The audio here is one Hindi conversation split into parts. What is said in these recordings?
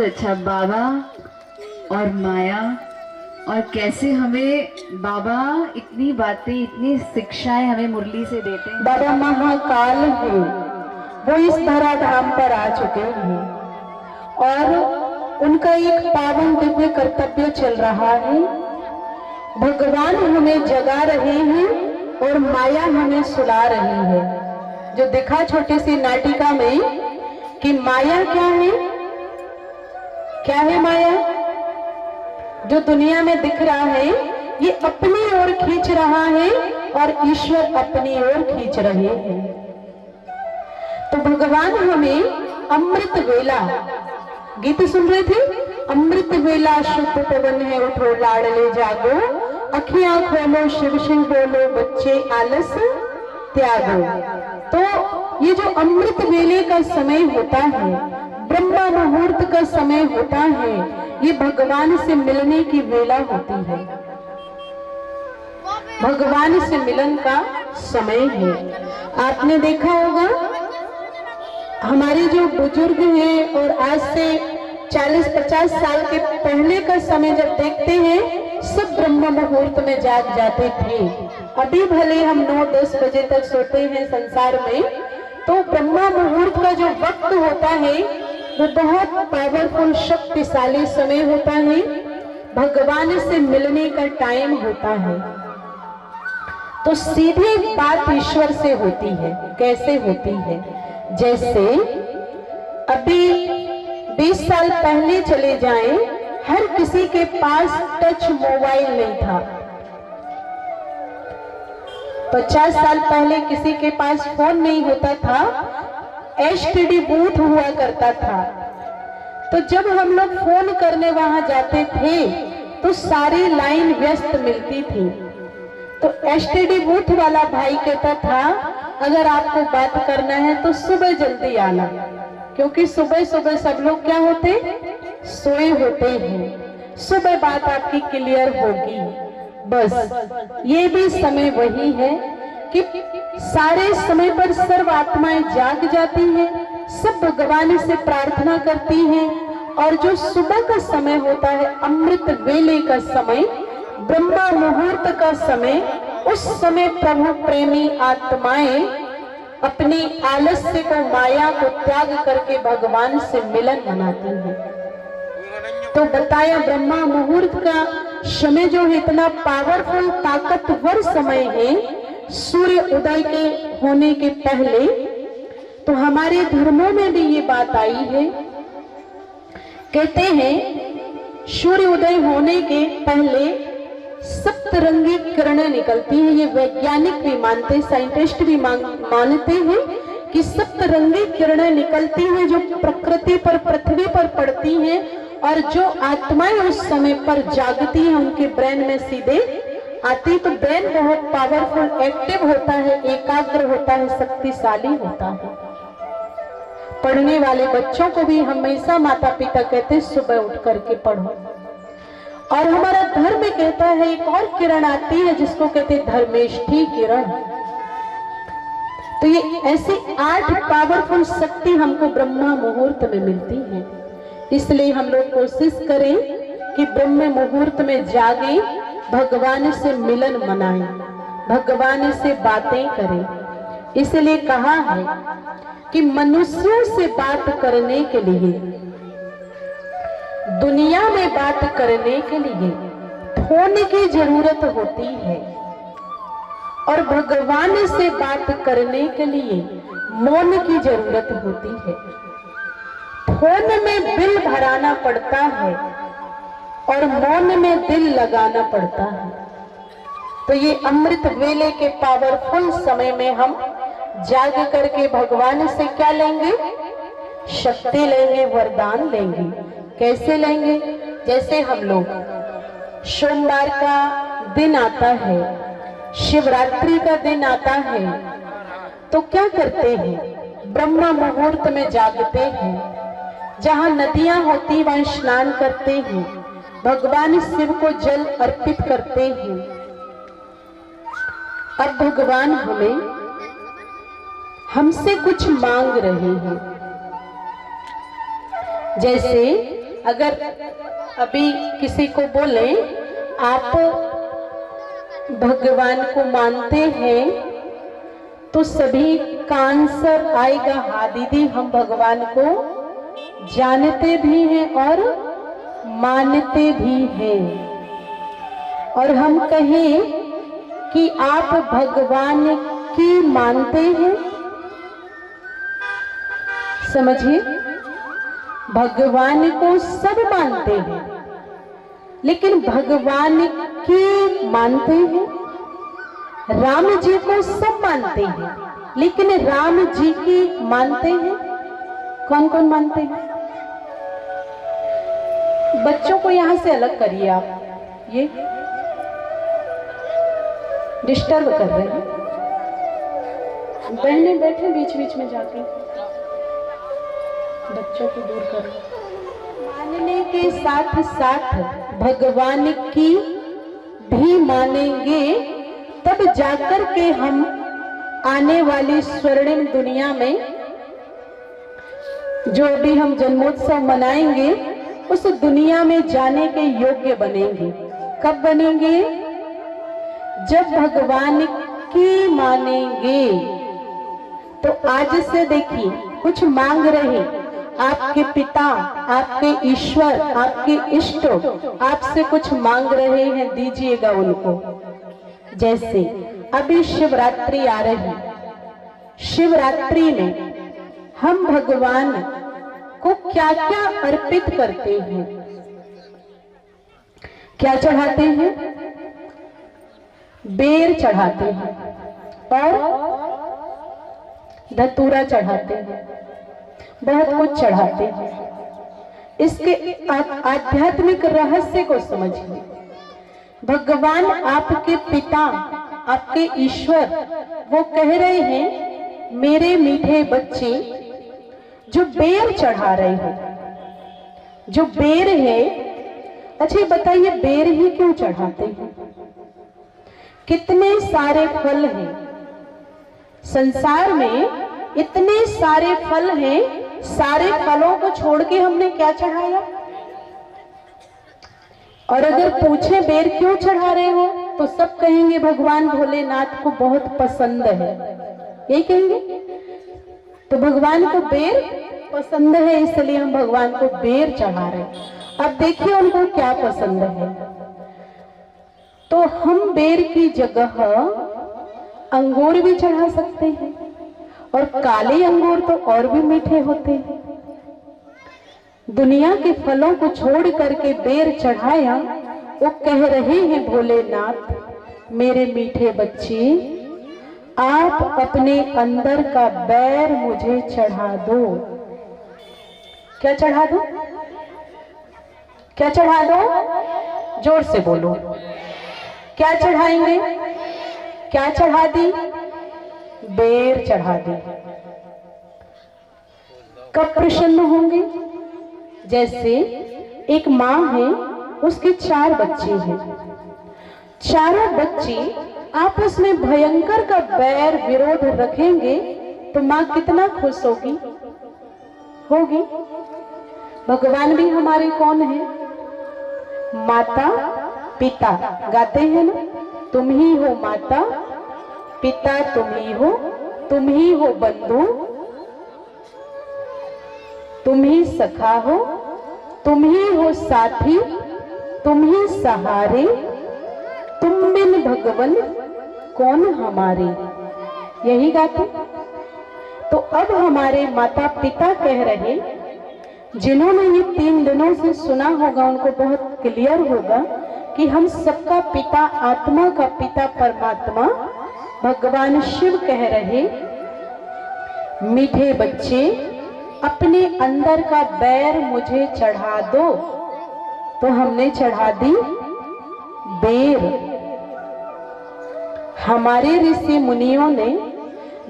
अच्छा बाबा और माया, और कैसे हमें बाबा इतनी बातें, इतनी शिक्षाएं हमें मुरली से देते हैं। बाबा महाकाल है, वो इस धराधाम पर आ चुके हैं और उनका एक पावन दिव्य कर्तव्य चल रहा है। भगवान हमें जगा रहे हैं और माया हमें सुला रही है। जो दिखा छोटी सी नाटिका में कि माया क्या है, क्या है माया? जो दुनिया में दिख रहा है ये अपनी ओर खींच रहा है और ईश्वर अपनी ओर खींच रहे हैं। तो भगवान हमें अमृत वेला, गीत सुन रहे थे, अमृत वेला शुद्ध पवन है उठो लाडले जागो, अखियां खोलो शिव शिव बोलो बच्चे आलस त्यागो। तो ये जो अमृत वेले का समय होता है, ब्रह्मा मुहूर्त का समय होता है, ये भगवान से मिलने की वेला होती है, भगवान से मिलन का समय है। आपने देखा होगा हमारे जो बुजुर्ग हैं और आज से 40-50 साल के पहले का समय जब देखते हैं, सब ब्रह्म मुहूर्त में जाग जाते थे। अभी भले हम 9-10 बजे तक सोते हैं संसार में, तो ब्रह्म मुहूर्त का जो वक्त होता है वो बहुत पावरफुल शक्तिशाली समय होता है, भगवान से मिलने का टाइम होता है। तो सीधी बात ईश्वर से होती है। कैसे होती है? जैसे अभी 20 साल पहले चले जाएं, हर किसी के पास टच मोबाइल नहीं था। 50 साल पहले किसी के पास फोन नहीं होता था, एसटीडी बूथ हुआ करता था। तो जब हम लोग फोन करने वहां जाते थे तो सारी लाइन व्यस्त मिलती थी। तो एसटीडी बूथ वाला भाई कहता था अगर आपको बात करना है तो सुबह जल्दी आना, क्योंकि सुबह सुबह सब लोग क्या होते, सोए होते हैं, सुबह बात आपकी क्लियर होगी। बस ये भी समय वही है कि सारे समय पर सर्व आत्माएं जाग जाती हैं, सब भगवान से प्रार्थना करती हैं, और जो सुबह का समय होता है, अमृत वेले का समय, ब्रह्मा मुहूर्त का समय, उस समय प्रभु प्रेमी आत्माएं अपनी आलस्य को, माया को त्याग करके भगवान से मिलन मनाती हैं। तो बताया ब्रह्मा मुहूर्त का समय जो है इतना पावरफुल, ताकतवर समय है, सूर्य उदय के होने के पहले। तो हमारे धर्मों में भी ये बात आई है, कहते हैं सूर्य उदय होने के पहले सप्तरंगी किरणें निकलती हैं। ये वैज्ञानिक भी मानते, साइंटिस्ट भी मानते हैं कि सप्तरंगी किरणें निकलती हैं जो प्रकृति पर, पृथ्वी पर पड़ती हैं, और जो आत्माएं उस समय पर जागती हैं उनके ब्रेन में सीधे आती। तो ब्रेन बहुत पावरफुल, एक्टिव होता है, एकाग्र होता है, शक्तिशाली होता है। पढ़ने वाले बच्चों को भी हमेशा माता पिता कहते सुबह उठ करके पढ़ो। और हमारा धर्म कहता है एक और किरण आती है जिसको कहते हैं धर्मेष्ठी किरण। तो ये ऐसी 8 पावरफुल शक्ति हमको ब्रह्मा मुहूर्त में मिलती है। इसलिए हम लोग कोशिश करें कि ब्रह्म मुहूर्त में जागे, भगवान से मिलन मनाएं, भगवान से बातें करें। इसलिए कहा है कि मनुष्यों से बात करने के लिए, दुनिया में बात करने के लिए फोन की जरूरत होती है, और भगवान से बात करने के लिए मौन की जरूरत होती है। फोन में बिल भराना पड़ता है और मौन में दिल लगाना पड़ता है। तो ये अमृत वेले के पावरफुल समय में हम जाग करके भगवान से क्या लेंगे? शक्ति लेंगे, वरदान लेंगे। कैसे लेंगे? जैसे हम लोग सोमवार का दिन आता है, शिवरात्रि का दिन आता है, तो क्या करते हैं? ब्रह्म मुहूर्त में जागते हैं, जहां नदियां होती वहां स्नान करते हैं, भगवान शिव को जल अर्पित करते हैं। अब भगवान हमसे कुछ मांग रहे हैं। जैसे अगर अभी किसी को बोले आप भगवान को मानते हैं, तो सभी का आंसर आएगा हाँ दीदी, हम भगवान को जानते भी हैं और मानते भी हैं। और हम कहें कि आप भगवान की मानते हैं, समझिए, भगवान को सब मानते हैं लेकिन भगवान की मानते हैं। राम जी को सब मानते हैं लेकिन राम जी की मानते हैं। कौन कौन मानते हैं? बच्चों को यहां से अलग करिए आप, ये डिस्टर्ब कर रहे हैं। बहनें बैठे बीच बीच में जाके, बच्चों को दूर करो। मानने के साथ साथ भगवान की भी मानेंगे, तब जाकर के हम आने वाली स्वर्णिम दुनिया में जो भी हम जन्मोत्सव मनाएंगे उस दुनिया में जाने के योग्य बनेंगे। कब बनेंगे? जब भगवान की मानेंगे। तो आज से देखिए, कुछ मांग रहे आपके पिता, आपके ईश्वर, आपके इष्ट आपसे कुछ मांग रहे हैं, दीजिएगा उनको। जैसे अभी शिवरात्रि आ रही, शिवरात्रि में हम भगवान को क्या क्या अर्पित करते हैं? क्या चढ़ाते हैं? बेर चढ़ाते हैं और धतूरा चढ़ाते हैं, बहुत कुछ चढ़ाते हैं। इसके आध्यात्मिक रहस्य को समझिए। भगवान आपके पिता, आपके ईश्वर, वो कह रहे हैं मेरे मीठे बच्चे, जो बेर चढ़ा रहे हो, जो बेर है, अच्छा बताइए बेर ही क्यों चढ़ाते हैं? कितने सारे फल हैं संसार में, इतने सारे फल हैं, सारे फलों को छोड़ के हमने क्या चढ़ाया? और अगर पूछे बेर क्यों चढ़ा रहे हो तो सब कहेंगे भगवान भोलेनाथ को बहुत पसंद है, यही कहेंगे। तो भगवान को बेर पसंद है इसलिए हम भगवान को बेर चढ़ा रहे हैं। अब देखिए उनको क्या पसंद है। तो हम बेर की जगह अंगूर भी चढ़ा सकते हैं, और काले अंगूर तो और भी मीठे होते हैं। दुनिया के फलों को छोड़ करके बेर चढ़ाया। वो कह रहे हैं भोलेनाथ मेरे मीठे बच्चे, आप अपने अंदर का बैर मुझे चढ़ा दो। क्या चढ़ा दो? क्या चढ़ा दो? जोर से बोलो। क्या चढ़ाएंगे? क्या चढ़ा दी? बेर चढ़ा दी। कब प्रसन्न होंगे? जैसे एक माँ है, उसके 4 बच्चे हैं, चारों बच्चे आपस में भयंकर का बैर विरोध रखेंगे तो माँ कितना खुश होगी? होगी। भगवान भी हमारे कौन है? माता पिता। गाते हैं ना, तुम ही हो माता पिता, तुम ही हो बंधु, तुम ही सखा हो, तुम ही हो साथी, तुम ही सहारे, तुम बिन भगवन कौन हमारे। यही गाते। तो अब हमारे माता पिता कह रहे, जिन्होंने ये 3 दिनों से सुना होगा उनको बहुत क्लियर होगा कि हम सबका पिता, आत्मा का पिता परमात्मा भगवान शिव कह रहे, मीठे बच्चे अपने अंदर का बैर मुझे चढ़ा दो। तो हमने चढ़ा दी बेर। हमारे ऋषि मुनियों ने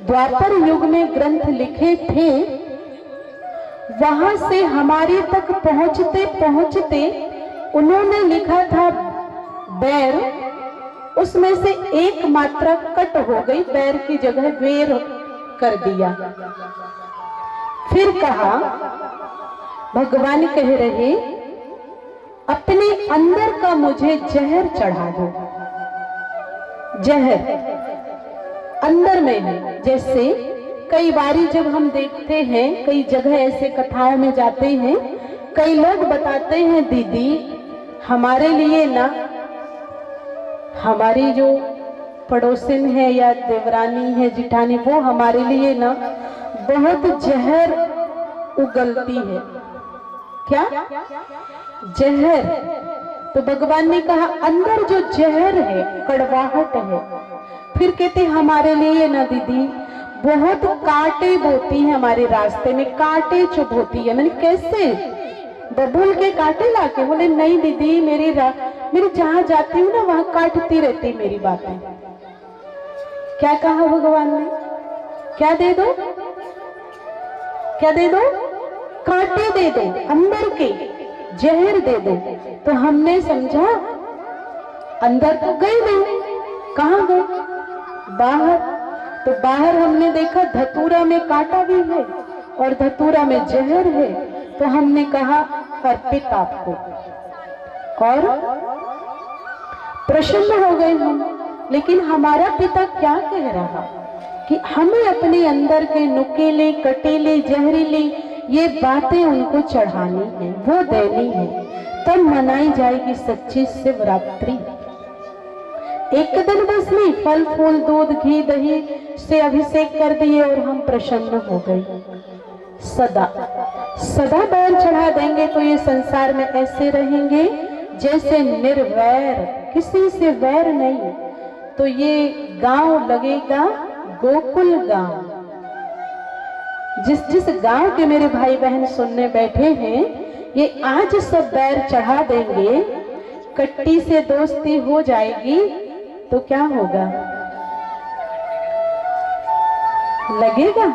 द्वापर युग में ग्रंथ लिखे थे, वहां से हमारे तक पहुंचते पहुंचते उन्होंने लिखा था बैर, उसमें से एक मात्रा कट हो गई, बैर की जगह वेर कर दिया। फिर कहा भगवान कह रहे अपने अंदर का मुझे जहर चढ़ा दो। जहर अंदर में है। जैसे कई बारी जब हम देखते हैं, कई जगह ऐसे कथाओं में जाते हैं, कई लोग बताते हैं दीदी हमारे लिए ना, हमारी जो पड़ोसिन है या देवरानी है, जिठानी, वो हमारे लिए ना बहुत जहर उगलती है। क्या? जहर। तो भगवान ने कहा अंदर जो जहर है, कड़वाहट है। फिर कहते हमारे लिए ना दीदी बहुत कांटे बोती है, हमारे रास्ते में कांटे चुभ होती है। मैंने कैसे? बबूल के कांटे लाके? बोले नहीं दीदी, मेरी जहां जाती हूँ ना वहां काटती रहती मेरी बातें। क्या कहा भगवान ने? क्या दे दो? क्या दे दो? कांटे दे दो, अंदर के जहर दे दो। तो हमने समझा अंदर तो गई नहीं, कहां गए? बाहर। तो बाहर हमने देखा धतूरा में कांटा भी है और धतूरा में जहर है। तो हमने कहा अर्पित आपको, और प्रसन्न हो गए हम। लेकिन हमारा पिता क्या कह रहा कि हमें अपने अंदर के नुकीले, कटीले, जहरीले ये बातें उनको चढ़ानी है, वो देनी है, तब मनाई जाएगी सच्ची शिवरात्रि। एक दिन बस नहीं, फल फूल दूध घी दही से अभिषेक कर दिए और हम प्रसन्न हो गए। सदा सदा बैर चढ़ा देंगे तो ये संसार में ऐसे रहेंगे जैसे निर्वैर, किसी से वैर नहीं। तो ये गांव लगेगा गोकुल गांव। जिस गांव के मेरे भाई बहन सुनने बैठे हैं, ये आज सब बैर चढ़ा देंगे, कट्टी से दोस्ती हो जाएगी तो क्या होगा? लगेगा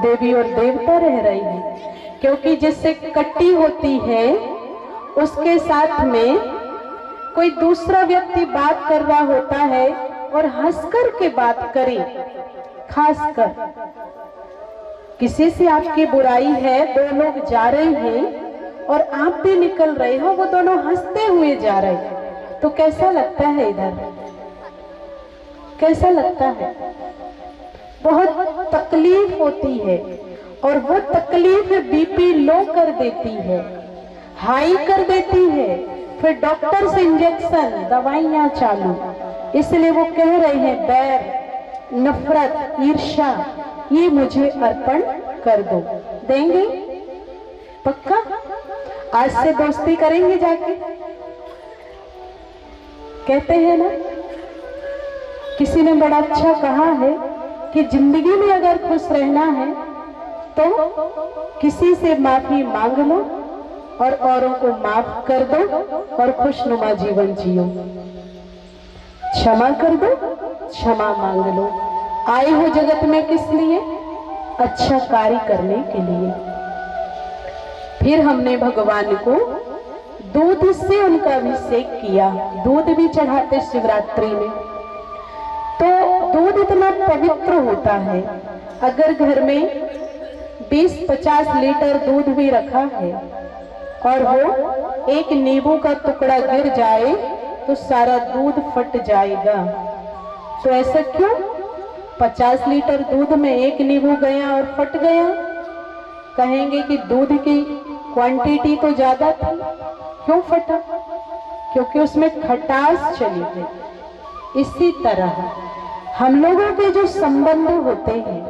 देवी और देवता रह रही है। क्योंकि जिससे कट्टी होती है उसके साथ में कोई दूसरा व्यक्ति बात कर रहा होता है और हंसकर के बात करे, खासकर किसी से आपकी बुराई है, दो लोग जा रहे हैं और आप भी निकल रहे हो, वो दोनों हंसते हुए जा रहे हैं, तो कैसा लगता है? इधर कैसा लगता है? बहुत तकलीफ होती है और वो तकलीफ बीपी लो कर देती है, हाई कर देती है, फिर डॉक्टर से इंजेक्शन, दवाइयां चालू। इसलिए वो कह रहे हैं बैर, नफरत, ईर्ष्या ये मुझे अर्पण कर दो। देंगे? पक्का? आज से दोस्ती करेंगे जाके? कहते हैं ना, किसी ने बड़ा अच्छा कहा है कि जिंदगी में अगर खुश रहना है तो किसी से माफी मांग लो और औरों को माफ कर दो और खुशनुमा जीवन जियो। क्षमा कर दो, क्षमा मांग लो। आए हो जगत में किस लिए? अच्छा कार्य करने के लिए। फिर हमने भगवान को दूध से उनका अभिषेक किया। दूध भी चढ़ाते शिवरात्रि में। तो दूध इतना पवित्र होता है, अगर घर में 20-50 लीटर दूध भी रखा है और वो एक नींबू का टुकड़ा गिर जाए तो सारा दूध फट जाएगा। तो ऐसा क्यों? 50 लीटर दूध में एक नींबू गया और फट गया। कहेंगे कि दूध की क्वांटिटी तो ज्यादा थी, क्यों फटा? क्योंकि उसमें खटास चली गई। इसी तरह हम लोगों के जो संबंध होते हैं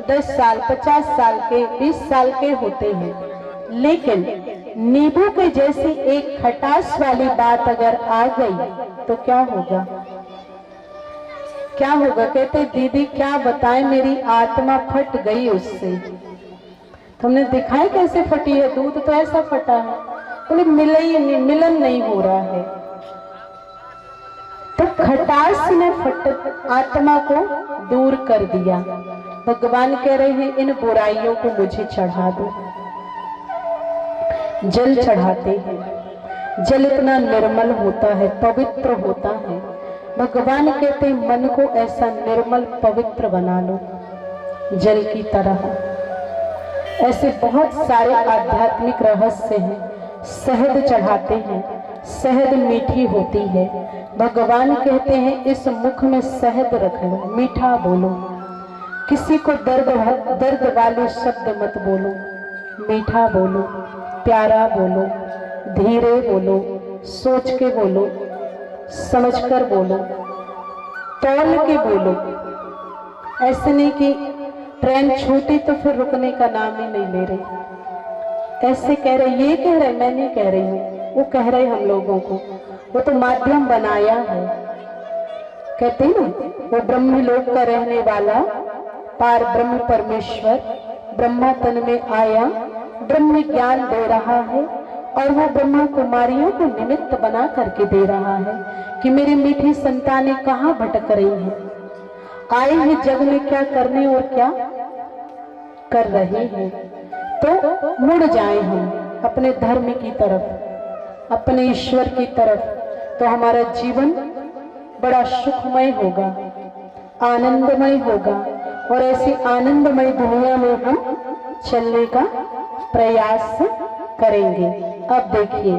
10 साल, 50 साल के, 20 साल के होते हैं, लेकिन नींबू के जैसी एक खटास वाली बात अगर आ गई तो क्या होगा? क्या होगा? कहते दीदी क्या बताएं, मेरी आत्मा फट गई उससे। तुमने दिखाया कैसे फटी है? दूध तो ऐसा फटा है। बोले मिलन नहीं हो रहा है। तो खटास ने आत्मा को दूर कर दिया। भगवान कह रहे हैं इन बुराइयों को मुझे चढ़ा दो। जल चढ़ाते हैं, जल इतना निर्मल होता है, पवित्र होता है। भगवान कहते हैं मन को ऐसा निर्मल पवित्र बना लो जल की तरह। ऐसे बहुत सारे आध्यात्मिक रहस्य हैं। शहद चढ़ाते हैं, शहद मीठी होती है। भगवान कहते हैं इस मुख में शहद रख लो, मीठा बोलो। किसी को दर्द वाले शब्द मत बोलो, मीठा बोलो, प्यारा बोलो, धीरे बोलो, सोच के बोलो, समझकर बोलो, तौल के बोलो। ऐसे नहीं कि ट्रेन छूटी तो फिर रुकने का नाम ही नहीं ले रही। ऐसे कह रहे, ये कह रहे, मैं नहीं कह रही हूँ, वो कह रहे हम लोगों को। वो तो माध्यम बनाया है। कहते हैं ना, वो ब्रह्मलोक का रहने वाला पार ब्रह्म परमेश्वर ब्रह्मा तन में आया, ब्रह्म ज्ञान दे रहा है और वो ब्रह्मा कुमारियों को निमित्त बना करके दे रहा है कि मेरी मीठी संतानें कहाँ भटक रही हैं, आए हैं जग में क्या करने और क्या कर रहे हैं। तो मुड़ जाए हम अपने धर्म की तरफ, अपने ईश्वर की तरफ, तो हमारा जीवन बड़ा सुखमय होगा, आनंदमय होगा। और ऐसी आनंदमय दुनिया में हम चलने का प्रयास करेंगे। अब देखिए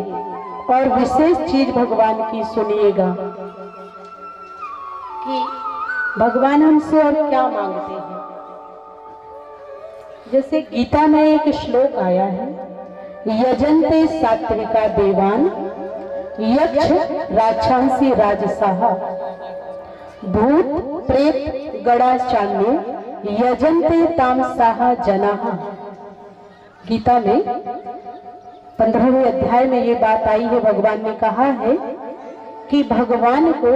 और विशेष चीज भगवान की सुनिएगा कि भगवान हमसे और क्या मांगते हैं। जैसे गीता में एक श्लोक आया है, यजन्ते सात्विका देवान यक्ष राक्षसी राजसाः भूत प्रेत गणाचान्य यजन्ते तामसाः जनाः। गीता में 15वें अध्याय में ये बात आई है। भगवान ने कहा है कि भगवान को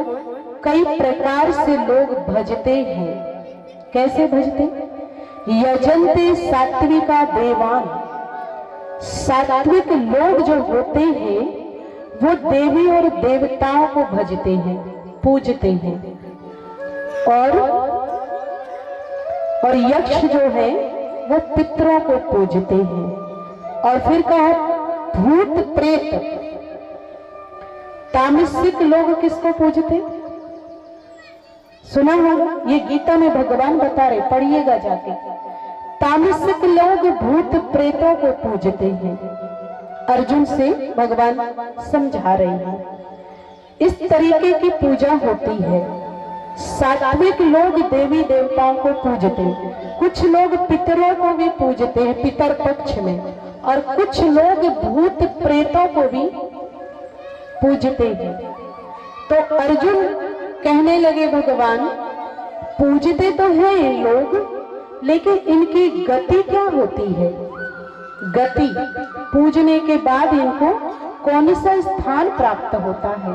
कई प्रकार से लोग भजते हैं। कैसे भजते? यजन्ते सात्विका देवान। सात्विक लोग जो होते हैं वो देवी और देवताओं को भजते हैं, पूजते हैं। और यक्ष जो है वो पितरों को पूजते हैं। और फिर कहा भूत प्रेत। तामसिक लोग किसको पूजते? सुना होगा, ये गीता में भगवान बता रहे, पढ़िएगा जाके। तामसिक लोग भूत प्रेतों को पूजते हैं। अर्जुन से भगवान समझा रहे हैं इस तरीके की पूजा होती है। सात्विक लोग देवी देवताओं को पूजते हैं, कुछ लोग पितरों को भी पूजते हैं पितर पक्ष में, और कुछ लोग भूत प्रेतों को भी पूजते हैं। तो अर्जुन कहने लगे भगवान पूजते तो हैं ये लोग, लेकिन इनकी गति क्या होती है? गति पूजने के बाद इनको कौन सा स्थान प्राप्त होता है?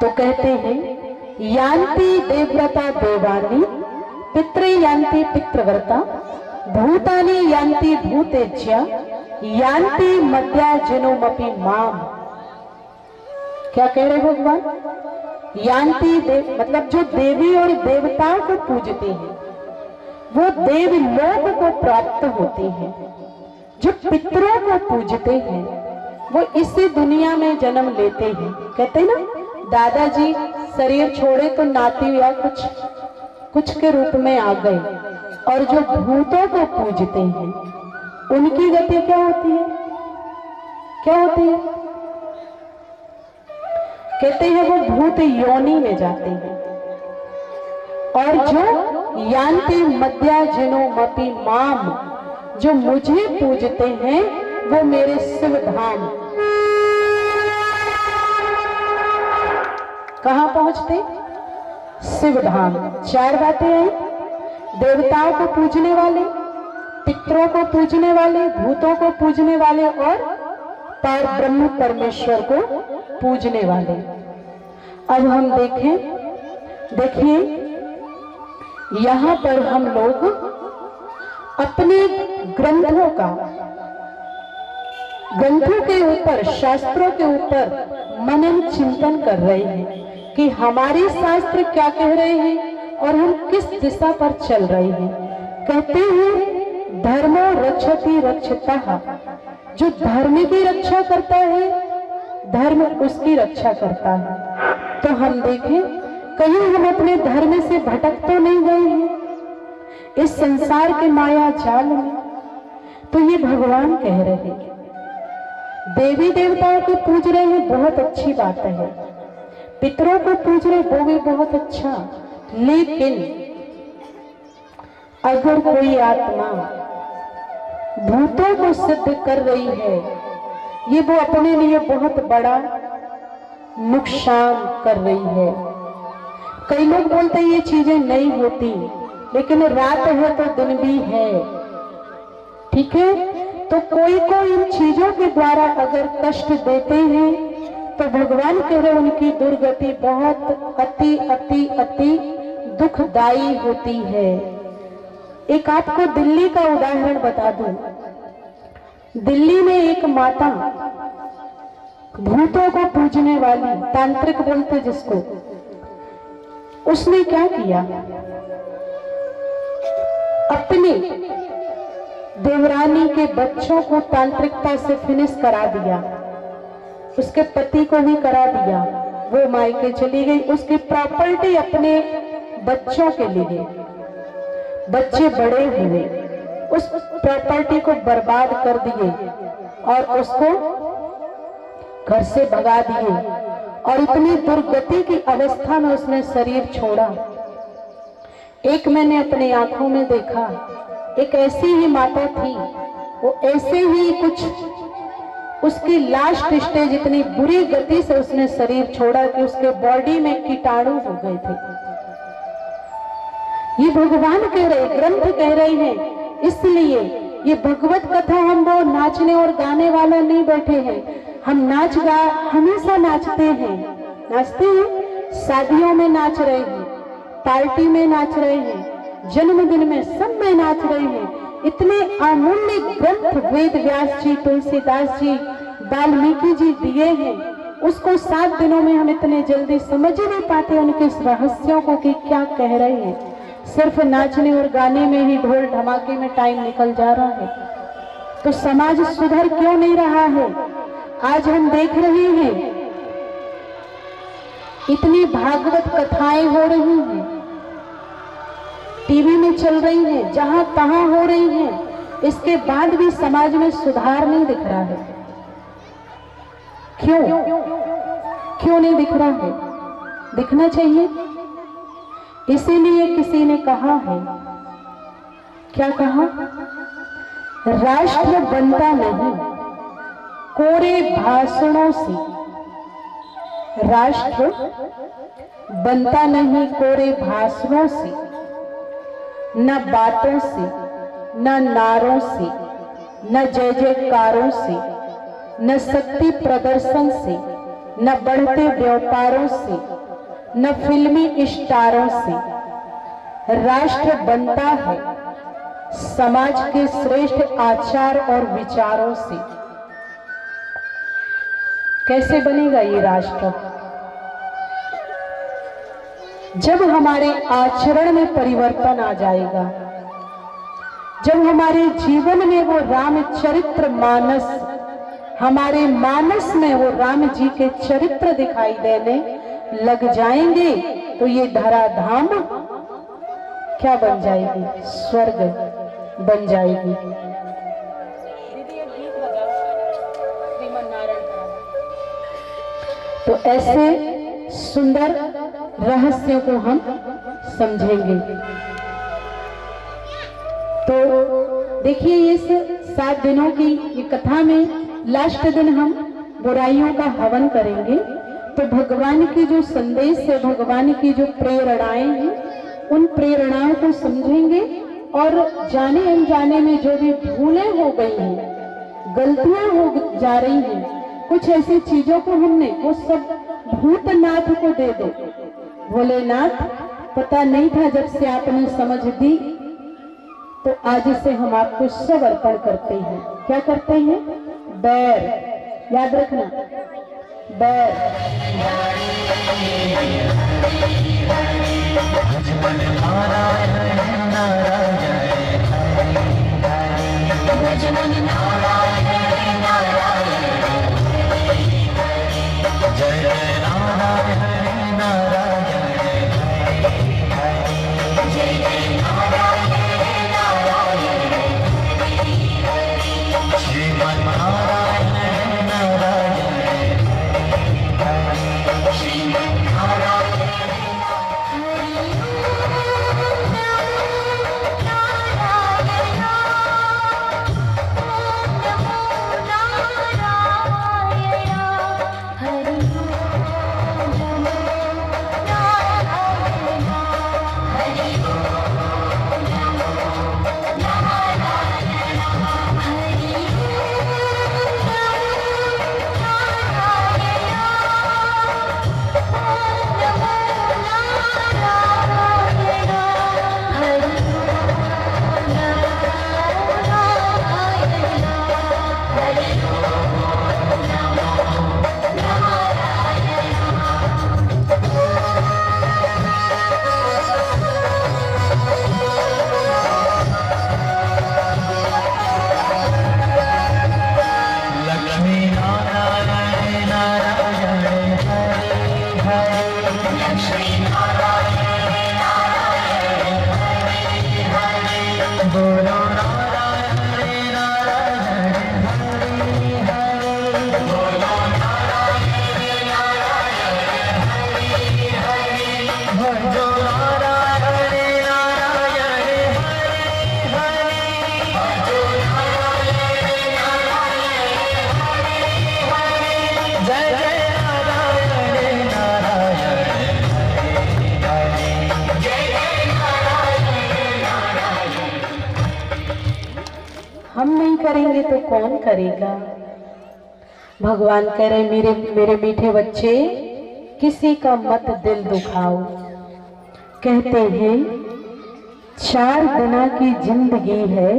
तो कहते हैं यान्ति देवव्रता देवानी पितृ यान्ति पितृव्रता भूतानि यान्ति भूतेज्या यान्ति मद्या जनोमपि माम। क्या कह रहे भगवान? यान्ति देव मतलब जो देवी और देवताओं को पूजते हैं वो देवलोक को प्राप्त होते हैं। जो पितरों को पूजते हैं वो इसी दुनिया में जन्म लेते हैं। कहते हैं ना, दादाजी शरीर छोड़े तो नाती या कुछ के रूप में आ गए। और जो भूतों को पूजते हैं उनकी गति क्या होती है? क्या होती है? कहते हैं वो भूत योनि में जाते हैं। और जो यान्ति मद्या जनोमपि माम, जो मुझे पूजते हैं वो मेरे शिव धाम। कहां पहुंचते? शिव धाम। चार बातें आई, देवताओं को पूजने वाले, पितरों को पूजने वाले, भूतों को पूजने वाले और पार ब्रह्म परमेश्वर को पूजने वाले। अब हम देखिए यहां पर हम लोग अपने ग्रंथों के ऊपर, शास्त्रों के ऊपर मनन चिंतन कर रहे हैं कि हमारे शास्त्र क्या कह रहे हैं और हम किस दिशा पर चल रहे हैं। कहते हैं धर्मो रक्षति रक्षितः। जो धर्म की रक्षा करता है धर्म उसकी रक्षा करता है। तो हम देखें कहीं हम अपने धर्म से भटक तो नहीं गए हैं इस संसार के माया जाल में। तो ये भगवान कह रहे हैं, देवी देवताओं को पूज रहे हैं, बहुत अच्छी बात है, पितरों को पूज रहे वो भी बहुत अच्छा, लेकिन अगर कोई आत्मा भूतों को सिद्ध कर रही है, ये वो अपने लिए बहुत बड़ा नुकसान कर रही है। कई लोग बोलते हैं ये चीजें नहीं होती, लेकिन रात है तो दिन भी है, ठीक है। तो कोई को इन चीजों के द्वारा अगर कष्ट देते हैं तो भगवान कह रहे उनकी दुर्गति बहुत अति अति अति दुखदाई होती है। एक आपको दिल्ली का उदाहरण बता दूं। दिल्ली में एक माता भूतों को पूजने वाली, तांत्रिक बोलते जिसको, उसने क्या किया, अपने देवरानी के बच्चों को तांत्रिकता से फिनिश करा दिया, उसके पति को भी करा दिया, वो मायके चली गई, उसकी प्रॉपर्टी अपने बच्चों के लिए, बच्चे बड़े हुए, उस प्रॉपर्टी को बर्बाद कर दिए और उसको घर से भगा दिए और इतनी दुर्गति की अवस्था में उसने शरीर छोड़ा। एक मैंने अपनी आंखों में देखा, एक ऐसी ही माता थी, वो ऐसे ही कुछ उसकी लास्ट स्टेज इतनी बुरी गति से उसने शरीर छोड़ा कि उसके बॉडी में कीटाणु हो गए थे। ये भगवान कह रहे, ग्रंथ कह रहे हैं, इसलिए ये भगवत कथा हम वो नाचने और गाने वाला नहीं बैठे हैं, हम नाच गा हमेशा नाचते हैं, शादियों में नाच रहे हैं, पार्टी में नाच रहे हैं, जन्मदिन में सब में नाच रहे हैं। इतने अमूल्य ग्रंथ वेद व्यास जी, तुलसीदास जी, वाल्मीकि जी दिए हैं, उसको 7 दिनों में हम इतने जल्दी समझ नहीं पाते उनके रहस्यों को कि क्या कह रहे हैं। सिर्फ नाचने और गाने में ही, ढोल धमाके में टाइम निकल जा रहा है। तो समाज सुधर क्यों नहीं रहा है? आज हम देख रहे हैं इतनी भागवत कथाएं हो रही हैं, टीवी में चल रही हैं, जहां तहां हो रही हैं, इसके बाद भी समाज में सुधार नहीं दिख रहा है। क्यों नहीं दिख रहा है? दिखना चाहिए। इसीलिए किसी ने कहा है, क्या कहा, राष्ट्र बनता नहीं कोरे भाषणों से, राष्ट्र बनता नहीं कोरे भाषणों से, न बातों से, न नारों से, न जय जयकारों से, न शक्ति प्रदर्शन से, न बढ़ते व्यापारों से, न फिल्मी स्टारों से। राष्ट्र बनता है समाज के श्रेष्ठ आचार और विचारों से। कैसे बनेगा ये राष्ट्र? जब हमारे आचरण में परिवर्तन आ जाएगा, जब हमारे जीवन में वो रामचरित्र मानस, हमारे मानस में वो राम जी के चरित्र दिखाई देने लग जाएंगे, तो ये धराधाम क्या बन जाएगी? स्वर्ग बन जाएगी। तो ऐसे सुंदर रहस्यों को हम समझेंगे। तो देखिए, इस 7 दिनों की ये कथा में लास्ट दिन हम बुराइयों का हवन करेंगे। तो भगवान की जो संदेश है, भगवान की जो प्रेरणाएं हैं, उन प्रेरणाओं को समझेंगे और जाने अनजाने में जो भी भूलें हो गई हैं, गलतियां हो जा रही हैं, कुछ ऐसी चीजों को हमने वो सब भूतनाथ को दे दो। भोलेनाथ, पता नहीं था, जब से आपने समझ दी तो आज से हम आपको सब अर्पण करते हैं। क्या करते हैं? बैर, याद रखना, बैर। करेंगे तो कौन करेगा। भगवान कह रहे मेरे मेरे मीठे बच्चे, किसी का मत दिल दुखाओ। कहते हैं 4 दिना की जिंदगी है,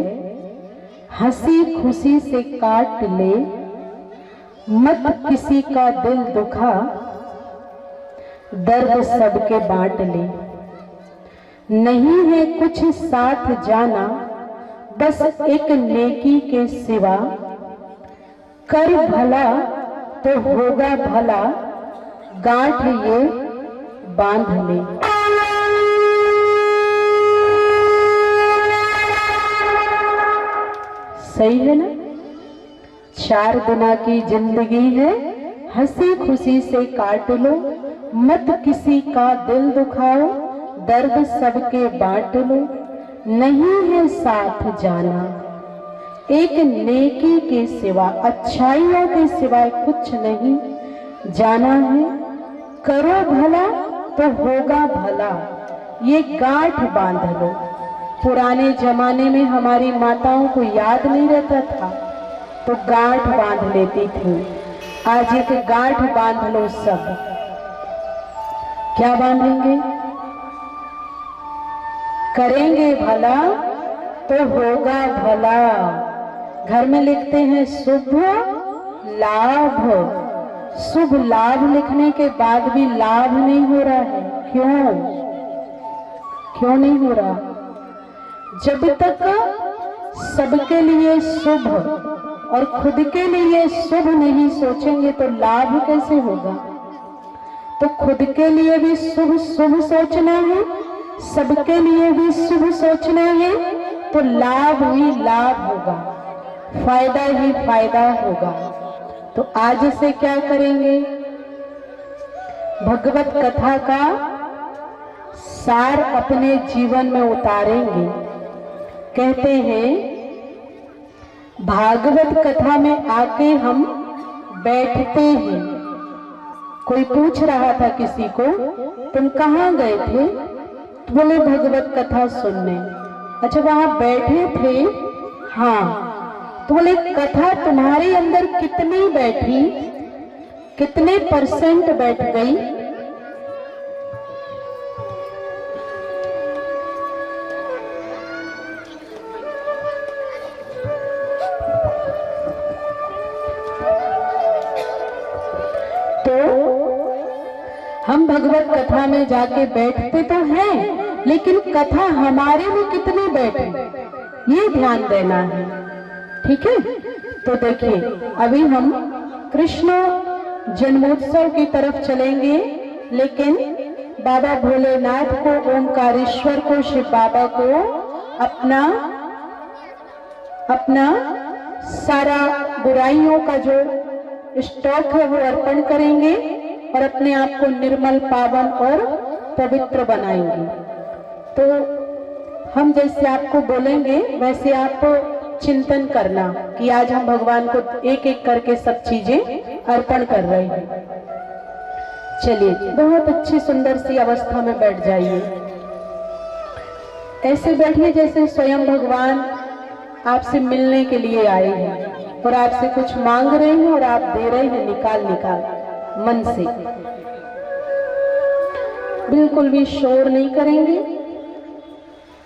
हंसी खुशी से काट ले, मत किसी का दिल दुखा, दर्द सबके बांट ले। नहीं है कुछ साथ जाना, बस एक नेकी के सिवा, कर भला तो होगा भला, गांठ ये बांध ले। सही है ना। 4 दिना की जिंदगी है, हंसी खुशी से काट लो, मत किसी का दिल दुखाओ, दर्द सबके बांट लो। नहीं है साथ जाना, एक नेकी के सिवा, अच्छाइयों के सिवाय कुछ नहीं जाना है। करो भला तो होगा भला, ये गांठ बांध लो। पुराने जमाने में हमारी माताओं को याद नहीं रहता था तो गांठ बांध लेती थी। आज एक गांठ बांध लो सब। क्या बांधेंगे? करेंगे भला तो होगा भला। घर में लिखते हैं शुभ लाभ। शुभ लाभ लिखने के बाद भी लाभ नहीं हो रहा है। क्यों नहीं हो रहा? जब तक सबके लिए शुभ और खुद के लिए शुभ नहीं सोचेंगे तो लाभ कैसे होगा। तो खुद के लिए भी शुभ शुभ सोचना है, सबके लिए भी शुभ सोचना है, तो लाभ ही लाभ होगा, फायदा ही फायदा होगा। तो आज से क्या करेंगे? भगवत कथा का सार अपने जीवन में उतारेंगे। कहते हैं भागवत कथा में आके हम बैठते हैं। कोई पूछ रहा था किसी को, तुम कहाँ गए थे? तो बोले भगवत कथा सुनने। अच्छा, वहां बैठे थे? हाँ। तो बोले कथा तुम्हारे अंदर कितनी बैठी, कितने % बैठ गई? हम भगवत कथा में जाके बैठते तो हैं, लेकिन कथा हमारे में कितनी बैठी, ये ध्यान देना है। ठीक है। तो देखिए, अभी हम कृष्ण जन्मोत्सव की तरफ चलेंगे, लेकिन बाबा भोलेनाथ को, ओंकारेश्वर को, शिव बाबा को अपना सारा बुराइयों का जो स्टॉक है वो अर्पण करेंगे और अपने आप को निर्मल, पावन और पवित्र बनाएंगे। तो हम जैसे आपको बोलेंगे वैसे आप चिंतन करना कि आज हम भगवान को एक एक करके सब चीजें अर्पण कर रहे हैं। चलिए, बहुत अच्छी सुंदर सी अवस्था में बैठ जाइए। ऐसे बैठिए जैसे स्वयं भगवान आपसे मिलने के लिए आए हैं और आपसे कुछ मांग रहे हैं और आप दे रहे हैं निकाल मन से। बिल्कुल भी शोर नहीं करेंगे।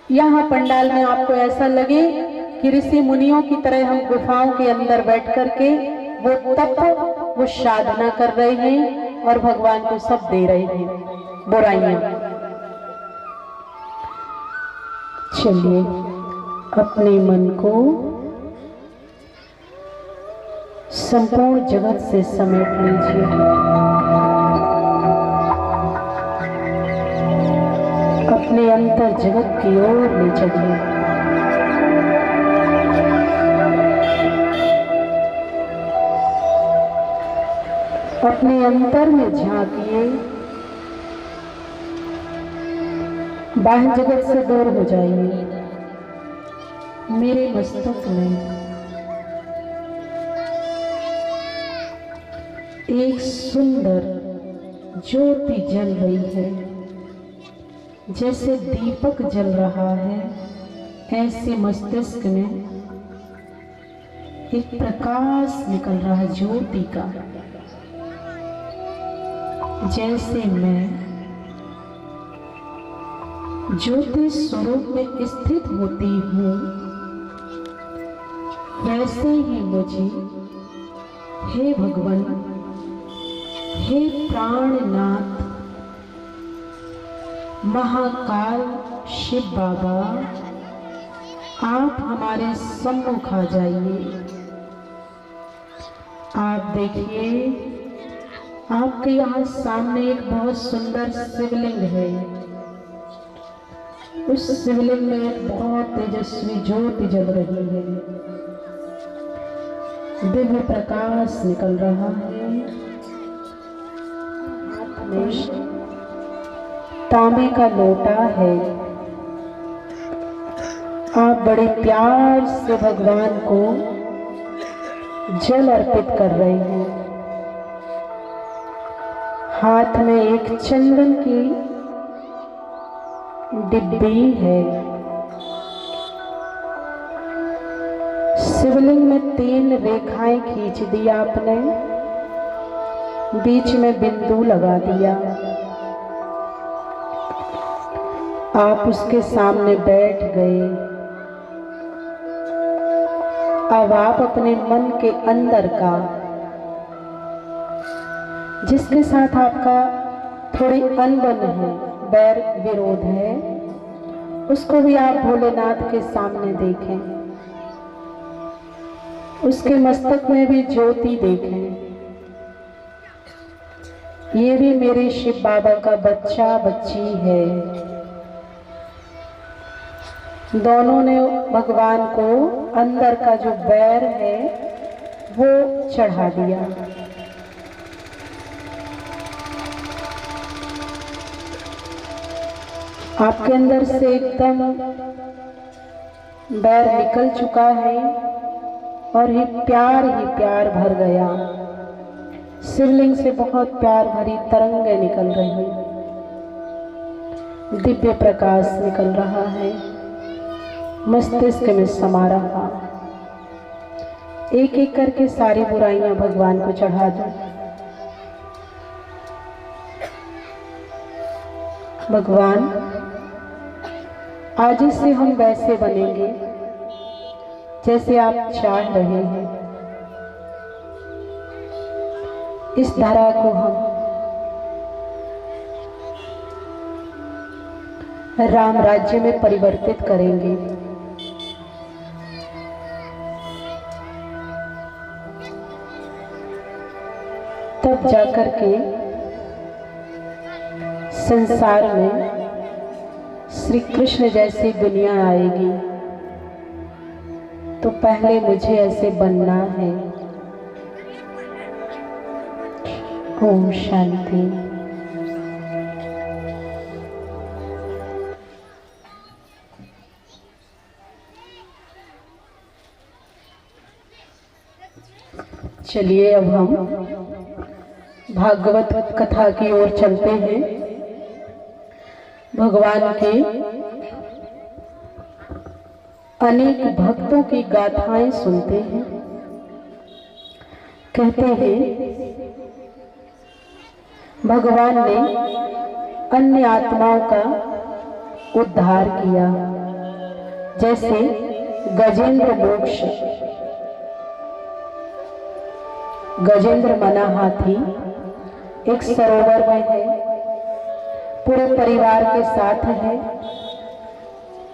यहाँ पंडाल में आपको ऐसा लगे कि ऋषि मुनियों की तरह हम गुफाओं के अंदर बैठ करके वो तप, वो साधना कर रहे हैं और भगवान को सब दे रहे हैं बुराइयां। चलिए, अपने मन को संपूर्ण जगत से समेट लीजिए। अपने अंतर जगत की ओर ले चलिए। अपने अंतर में झांकिए, बाह्य जगत से दूर हो जाइए। मेरे मस्तक में एक सुंदर ज्योति जल रही है, जैसे दीपक जल रहा है, ऐसे मस्तिष्क में एक प्रकाश निकल रहा है ज्योति का। जैसे मैं ज्योति स्वरूप में स्थित होती हूँ, वैसे ही मुझे हे भगवान, हे प्राणनाथ महाकाल शिव बाबा, आप हमारे सम्मुख आ जाइए। आप देखिए, आपके यहाँ सामने एक बहुत सुंदर शिवलिंग है। उस शिवलिंग में एक बहुत तेजस्वी ज्योति जल रही है, दिव्य प्रकाश निकल रहा है। हाथ में तांबे का लोटा है। आप बड़े प्यार से भगवान को जल अर्पित कर रहे हैं। हाथ में एक चंदन की डिब्बी है। शिवलिंग में 3 रेखाएं खींच दी आपने, बीच में बिंदु लगा दिया। आप उसके सामने बैठ गए। अब आप अपने मन के अंदर का, जिसके साथ आपका थोड़ी अनबन है, बैर विरोध है, उसको भी आप भोलेनाथ के सामने देखें। उसके मस्तक में भी ज्योति देखें। ये भी मेरे शिव बाबा का बच्चा बच्ची है। दोनों ने भगवान को अंदर का जो बैर है वो चढ़ा दिया। आपके अंदर से एकदम बैर निकल चुका है और ही प्यार भर गया। शिवलिंग से बहुत प्यार भरी तरंगें निकल रही, दिव्य प्रकाश निकल रहा है, मस्तिष्क में समा रहा। एक एक करके सारी बुराइयां भगवान को चढ़ा दो। भगवान, आज से हम वैसे बनेंगे जैसे आप चाह रहे हैं। इस धरा को हम राम राज्य में परिवर्तित करेंगे। तब जाकर के संसार में श्री कृष्ण जैसी दुनिया आएगी। तो पहले मुझे ऐसे बनना है। ओम शांति। चलिए अब हम भागवत कथा की ओर चलते हैं। भगवान के अनेक भक्तों की गाथाएं सुनते हैं। कहते हैं भगवान ने अन्य आत्माओं का उद्धार किया, जैसे गजेंद्र मोक्ष। गजेंद्र मना हाथी एक सरोवर में है, पूरे परिवार के साथ है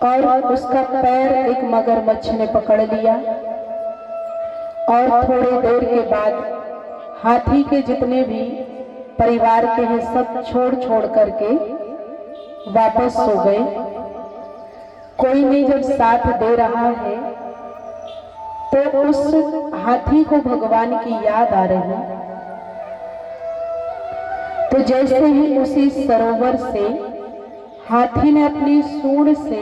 और उसका पैर एक मगरमच्छ ने पकड़ लिया और थोड़ी देर के बाद हाथी के जितने भी परिवार के हैं सब छोड़ करके वापस सो गए। कोई नहीं जब साथ दे रहा है तो उस हाथी को भगवान की याद आ रही। तो जैसे ही उसी सरोवर से हाथी ने अपनी सूंड से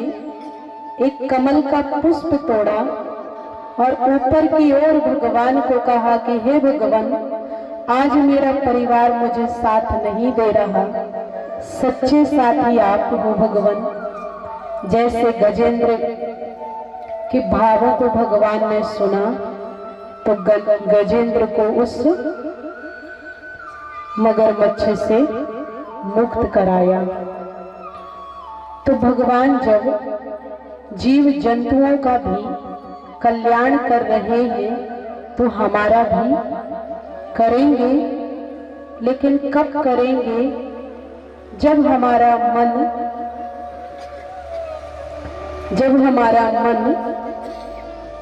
एक कमल का पुष्प तोड़ा और ऊपर की ओर भगवान को कहा कि हे भगवान, आज मेरा परिवार मुझे साथ नहीं दे रहा, सच्चे साथी आप हो भगवान। जैसे गजेंद्र के भावों को भगवान ने सुना तो गजेंद्र को उस मगरमच्छ से मुक्त कराया। तो भगवान जब जीव जंतुओं का भी कल्याण कर रहे हैं तो हमारा भी करेंगे, लेकिन कब करेंगे? जब हमारा मन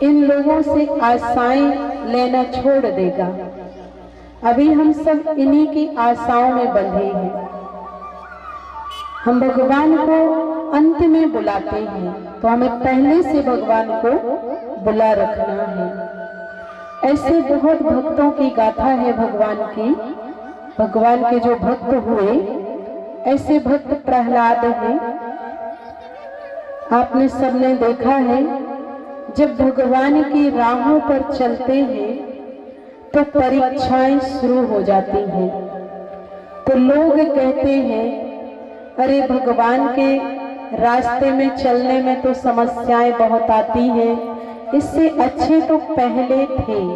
इन लोगों से आशाएं लेना छोड़ देगा। अभी हम सब इन्हीं की आशाओं में बंधे हैं। हम भगवान को अंत में बुलाते हैं, तो हमें पहले से भगवान को बुला रखना है। ऐसे बहुत भक्तों की गाथा है भगवान की। भगवान के जो भक्त हुए, ऐसे भक्त प्रहलाद हैं। आपने सबने देखा है, जब भगवान की राहों पर चलते हैं तो परीक्षाएं शुरू हो जाती हैं। तो लोग कहते हैं, अरे भगवान के रास्ते में चलने में तो समस्याएं बहुत आती हैं, इससे अच्छे तो पहले थे।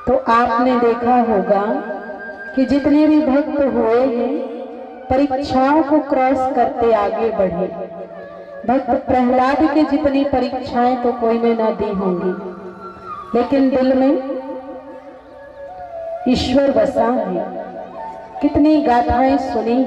तो आपने देखा होगा कि जितने भी भक्त हुए हैं, परीक्षाओं को क्रॉस करते आगे बढ़े। भक्त प्रहलाद के जितनी परीक्षाएं तो कोई ने ना दी होंगी, लेकिन दिल में ईश्वर बसा है। कितनी गाथाएं सुनी